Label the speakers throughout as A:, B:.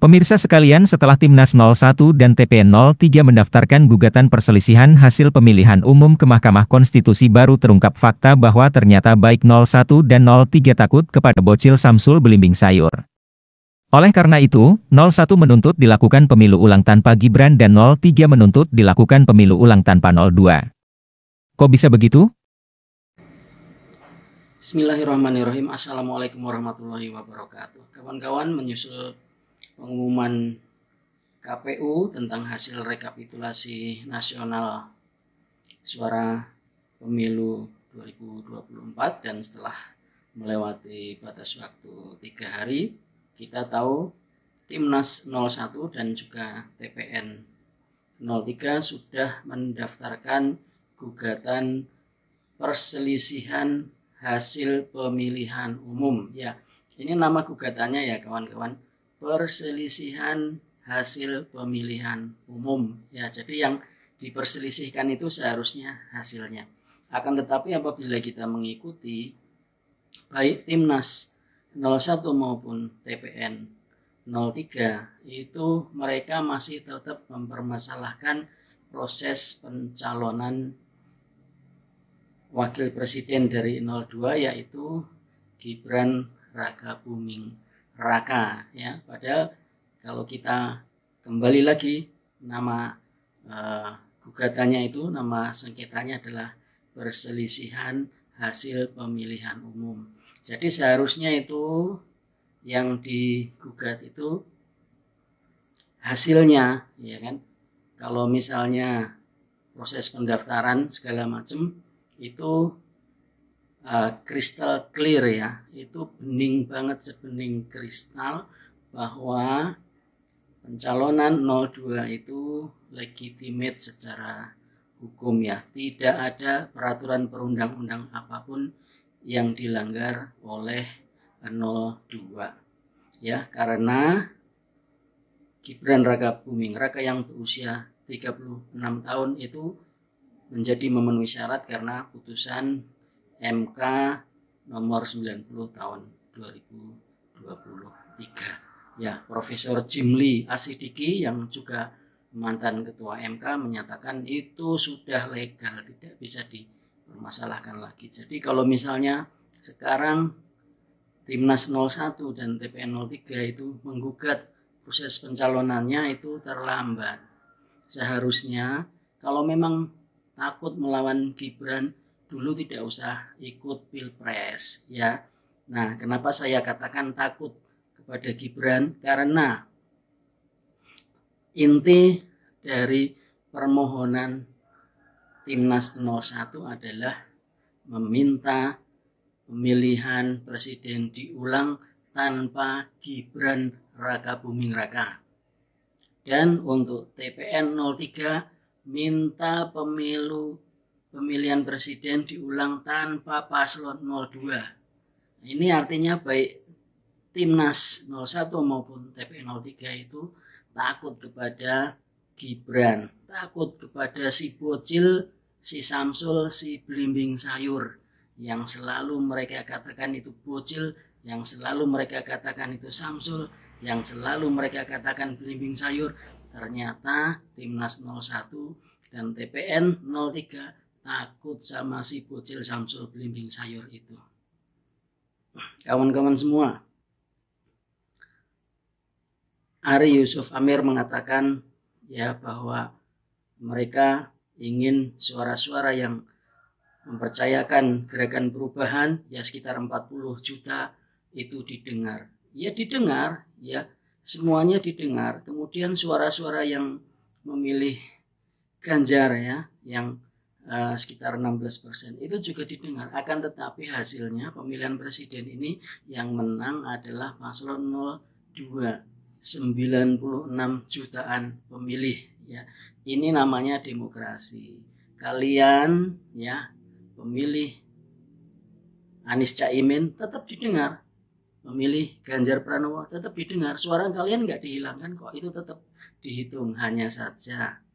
A: Pemirsa sekalian, setelah Timnas 01 dan TPN 03 mendaftarkan gugatan perselisihan hasil pemilihan umum ke Mahkamah Konstitusi, baru terungkap fakta bahwa ternyata baik 01 dan 03 takut kepada bocil Samsul belimbing sayur. Oleh karena itu, 01 menuntut dilakukan pemilu ulang tanpa Gibran dan 03 menuntut dilakukan pemilu ulang tanpa 02. Kok bisa begitu?
B: Bismillahirrahmanirrahim. Assalamualaikum warahmatullahi wabarakatuh. Kawan-kawan, menyusul pengumuman KPU tentang hasil rekapitulasi nasional suara pemilu 2024 dan setelah melewati batas waktu 3 hari, kita tahu Timnas 01 dan juga TPN 03 sudah mendaftarkan gugatan perselisihan hasil pemilihan umum. Ya, ini nama gugatannya ya kawan-kawan, perselisihan hasil pemilihan umum. Ya, jadi yang diperselisihkan itu seharusnya hasilnya. Akan tetapi apabila kita mengikuti baik Timnas 01 maupun TPN 03, itu mereka masih tetap mempermasalahkan proses pencalonan wakil presiden dari 02, yaitu Gibran Rakabuming Raka, ya. Padahal kalau kita kembali lagi, nama gugatannya itu, nama sengketanya adalah perselisihan hasil pemilihan umum. Jadi seharusnya itu yang digugat itu hasilnya, ya kan. Kalau misalnya proses pendaftaran segala macam itu crystal clear, ya, itu bening banget, sebening kristal, bahwa pencalonan 02 itu legitimate secara hukum, ya. Tidak ada peraturan perundang-undang apapun yang dilanggar oleh 02, ya, karena Gibran Rakabuming Raka yang berusia 36 tahun itu menjadi memenuhi syarat karena putusan MK nomor 90 tahun 2023. Ya, Profesor Jimli Asidiki yang juga mantan ketua MK menyatakan itu sudah legal, tidak bisa dipermasalahkan lagi. Jadi kalau misalnya sekarang Timnas 01 dan TPN 03 itu menggugat proses pencalonannya, itu terlambat. Seharusnya kalau memang takut melawan Gibran, dulu tidak usah ikut pilpres, ya. Nah, kenapa saya katakan takut kepada Gibran? Karena inti dari permohonan Timnas 01 adalah meminta pemilihan presiden diulang tanpa Gibran Rakabuming Raka. Dan untuk TPN 03 minta pemilihan presiden diulang tanpa paslon 02. Ini artinya baik Timnas 01 maupun TPN 03 itu takut kepada Gibran, takut kepada si bocil, si Samsul, si belimbing sayur, yang selalu mereka katakan itu bocil, yang selalu mereka katakan itu Samsul, yang selalu mereka katakan belimbing sayur. Ternyata Timnas 01 dan TPN 03 takut sama si bocil Samsul belimbing sayur itu. Kawan-kawan semua, Ari Yusuf Amir mengatakan, ya, bahwa mereka ingin suara-suara yang mempercayakan gerakan perubahan, ya, sekitar 40 juta itu didengar. Ya, didengar, ya, semuanya didengar. Kemudian suara-suara yang memilih Ganjar, ya, yang sekitar 16% itu juga didengar. Akan tetapi hasilnya pemilihan presiden ini yang menang adalah paslon 02, 96 jutaan pemilih, ya. Ini namanya demokrasi. Kalian, ya, pemilih Anies Caimin tetap didengar, memilih Ganjar Pranowo tetap didengar. Suara kalian nggak dihilangkan kok, itu tetap dihitung. Hanya saja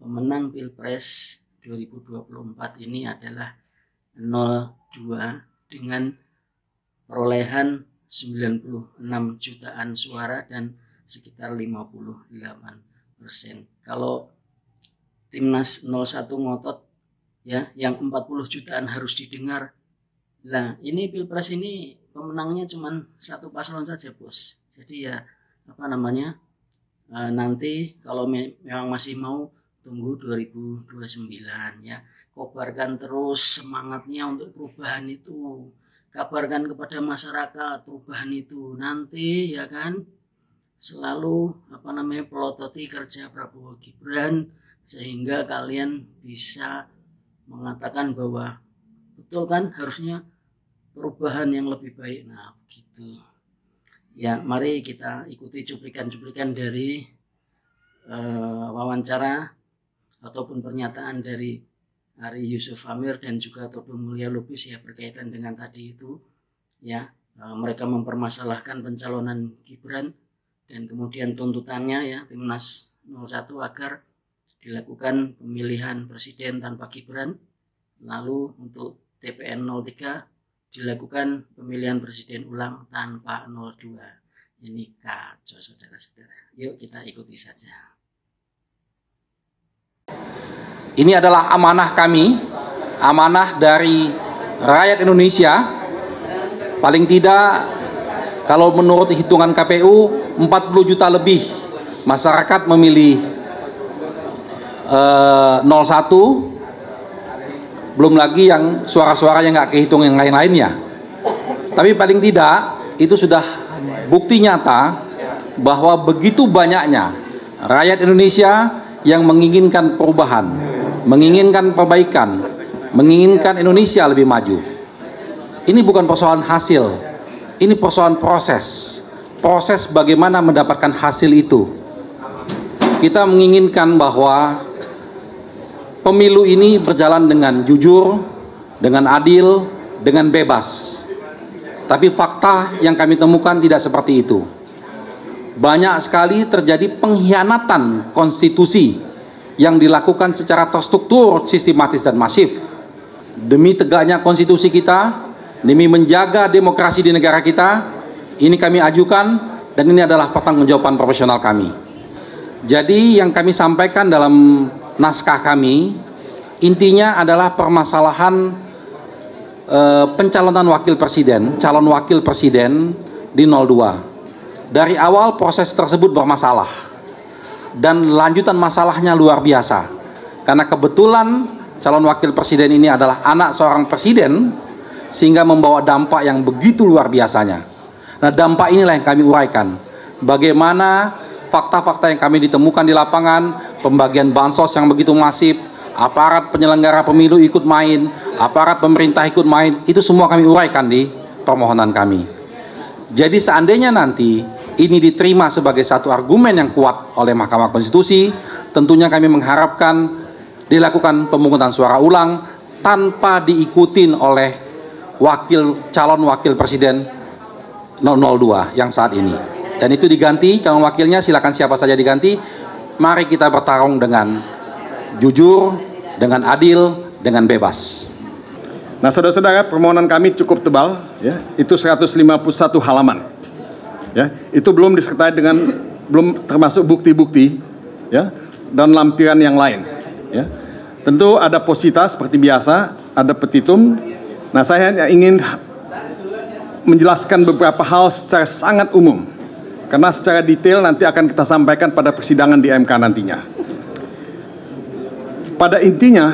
B: pemenang Pilpres 2024 ini adalah 02 dengan perolehan 96 jutaan suara dan sekitar 58%. Kalau Timnas 01 ngotot ya, yang 40 jutaan harus didengar. Nah, ini Pilpres ini pemenangnya cuma satu paslon saja, Bos. Jadi ya nanti kalau memang masih mau, tunggu 2029 ya. Kobarkan terus semangatnya untuk perubahan itu. Kabarkan kepada masyarakat perubahan itu. Nanti ya kan selalu pelototi kerja Prabowo Gibran sehingga kalian bisa mengatakan bahwa betul kan harusnya perubahan yang lebih baik. Nah, begitu. Ya, mari kita ikuti cuplikan-cuplikan dari wawancara ataupun pernyataan dari Ari Yusuf Amir dan juga Todung Mulya Lubis ya, berkaitan dengan tadi itu ya, mereka mempermasalahkan pencalonan Gibran dan kemudian tuntutannya ya Timnas 01 agar dilakukan pemilihan presiden tanpa Gibran, lalu untuk TPN 03 dilakukan pemilihan presiden ulang tanpa 02. Ini kacau, saudara-saudara. Yuk kita ikuti saja.
C: Ini adalah amanah kami, amanah dari rakyat Indonesia. Paling tidak kalau menurut hitungan KPU 40 juta lebih masyarakat memilih 01, belum lagi yang suara-suara yang nggak kehitung yang lain-lainnya. Tapi paling tidak itu sudah bukti nyata bahwa begitu banyaknya rakyat Indonesia yang menginginkan perubahan, menginginkan perbaikan, menginginkan Indonesia lebih maju. Ini bukan persoalan hasil, ini persoalan proses. Proses bagaimana mendapatkan hasil itu. Kita menginginkan bahwa pemilu ini berjalan dengan jujur, dengan adil, dengan bebas. Tapi fakta yang kami temukan tidak seperti itu. Banyak sekali terjadi pengkhianatan konstitusi yang dilakukan secara terstruktur, sistematis dan masif. Demi tegaknya konstitusi kita, demi menjaga demokrasi di negara kita, ini kami ajukan dan ini adalah pertanggungjawaban profesional kami. Jadi yang kami sampaikan dalam naskah kami, intinya adalah permasalahan pencalonan wakil presiden, calon wakil presiden di 02. Dari awal proses tersebut bermasalah dan lanjutan masalahnya luar biasa. Karena kebetulan calon wakil presiden ini adalah anak seorang presiden sehingga membawa dampak yang begitu luar biasanya. Nah, dampak inilah yang kami uraikan. Bagaimana fakta-fakta yang kami ditemukan di lapangan, pembagian bansos yang begitu masif, aparat penyelenggara pemilu ikut main, aparat pemerintah ikut main, itu semua kami uraikan di permohonan kami. Jadi seandainya nanti ini diterima sebagai satu argumen yang kuat oleh Mahkamah Konstitusi, tentunya kami mengharapkan dilakukan pemungutan suara ulang tanpa diikutin oleh calon wakil presiden 002 yang saat ini. Dan itu diganti, calon wakilnya silakan siapa saja diganti. Mari kita bertarung dengan jujur, dengan adil, dengan bebas.
D: Nah, saudara-saudara, permohonan kami cukup tebal, ya, itu 151 halaman. Ya, itu belum disertai dengan, belum termasuk bukti-bukti, ya, dan lampiran yang lain. Ya. Tentu ada posita seperti biasa, ada petitum. Nah, saya hanya ingin menjelaskan beberapa hal secara sangat umum, karena secara detail nanti akan kita sampaikan pada persidangan di MK nantinya. Pada intinya,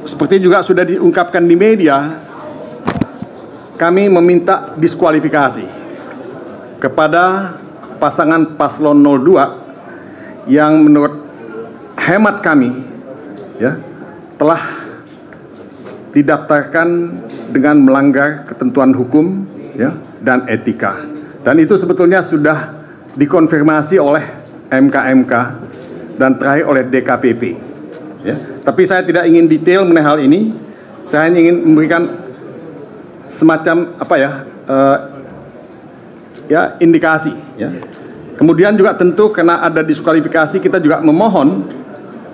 D: seperti juga sudah diungkapkan di media, kami meminta diskualifikasi kepada pasangan paslon 02 yang menurut hemat kami ya telah didaftarkan dengan melanggar ketentuan hukum ya dan etika. Dan itu sebetulnya sudah dikonfirmasi oleh MK-MK dan terakhir oleh DKPP. Ya. Tapi saya tidak ingin detail mengenai hal ini. Saya hanya ingin memberikan semacam indikasi. Ya. Kemudian juga tentu karena ada diskualifikasi, kita juga memohon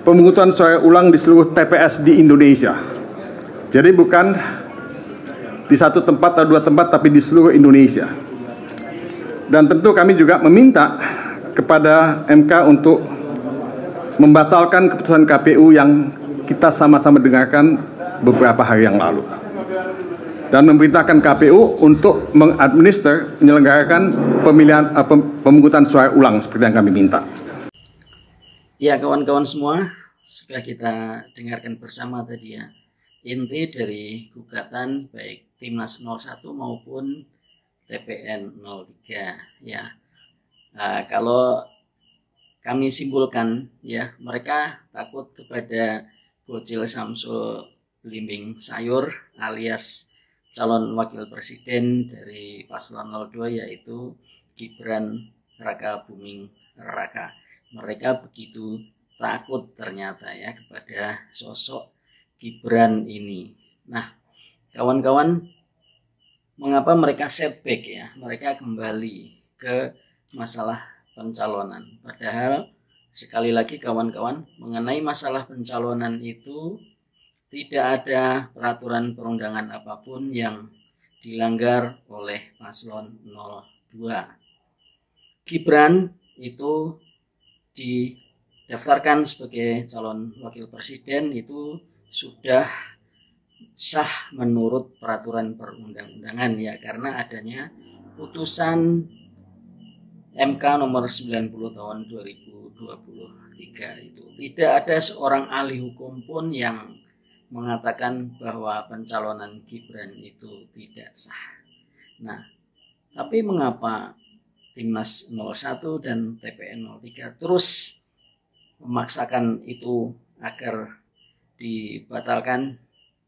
D: pemungutan suara ulang di seluruh TPS di Indonesia. Jadi bukan di satu tempat atau dua tempat, tapi di seluruh Indonesia. Dan tentu kami juga meminta kepada MK untuk membatalkan keputusan KPU yang kita sama-sama dengarkan beberapa hari yang lalu. Dan memerintahkan KPU untuk mengadminister, menyelenggarakan pemungutan suara ulang seperti yang kami minta.
B: Ya kawan-kawan semua, sudah kita dengarkan bersama tadi ya, inti dari gugatan baik Timnas 01 maupun TPN 03 ya. Kalau kami simpulkan ya, mereka takut kepada Bocil Samsul Belimbing Sayur alias calon wakil presiden dari paslon 02 yaitu Gibran Raka Buming Raka. Mereka begitu takut ternyata ya kepada sosok Gibran ini. Nah, kawan-kawan, mengapa mereka setback ya? Mereka kembali ke masalah pencalonan. Padahal sekali lagi kawan-kawan, mengenai masalah pencalonan itu tidak ada peraturan perundangan apapun yang dilanggar oleh paslon 02. Gibran itu didaftarkan sebagai calon wakil presiden itu sudah sah menurut peraturan perundang-undangan ya, karena adanya putusan MK nomor 90 tahun 2023 itu. Tidak ada seorang ahli hukum pun yang mengatakan bahwa pencalonan Gibran itu tidak sah. Nah, tapi mengapa Timnas 01 dan TPN 03 terus memaksakan itu agar dibatalkan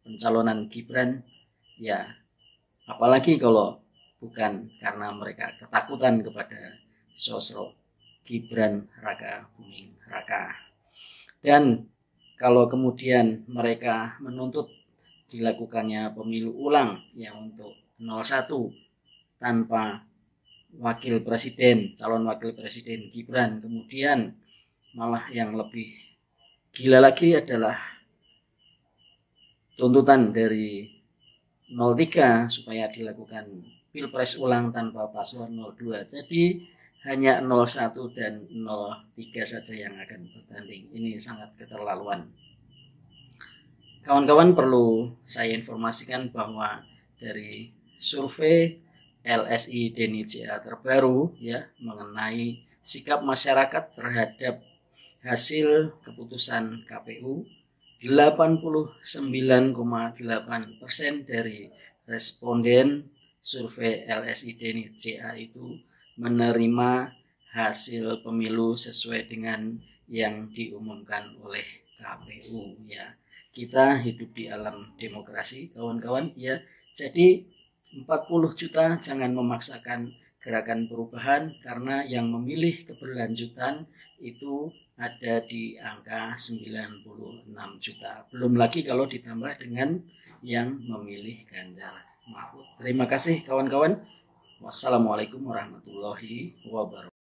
B: pencalonan Gibran? Ya, apalagi kalau bukan karena mereka ketakutan kepada sosok Gibran Raka Buming Raka. Dan kalau kemudian mereka menuntut dilakukannya pemilu ulang ya untuk 01 tanpa wakil presiden, calon wakil presiden Gibran, kemudian malah yang lebih gila lagi adalah tuntutan dari 03 supaya dilakukan pilpres ulang tanpa paslon 02. Jadi hanya 01 dan 03 saja yang akan bertanding. Ini sangat keterlaluan. Kawan-kawan, perlu saya informasikan bahwa dari survei LSI Denny CA terbaru ya mengenai sikap masyarakat terhadap hasil keputusan KPU, 89,8% dari responden survei LSI Denny CA itu menerima hasil pemilu sesuai dengan yang diumumkan oleh KPU ya. Kita hidup di alam demokrasi kawan-kawan ya. Jadi 40 juta jangan memaksakan gerakan perubahan, karena yang memilih keberlanjutan itu ada di angka 96 juta. Belum lagi kalau ditambah dengan yang memilih Ganjar Mahfud. Terima kasih kawan-kawan. Wassalamualaikum warahmatullahi wabarakatuh.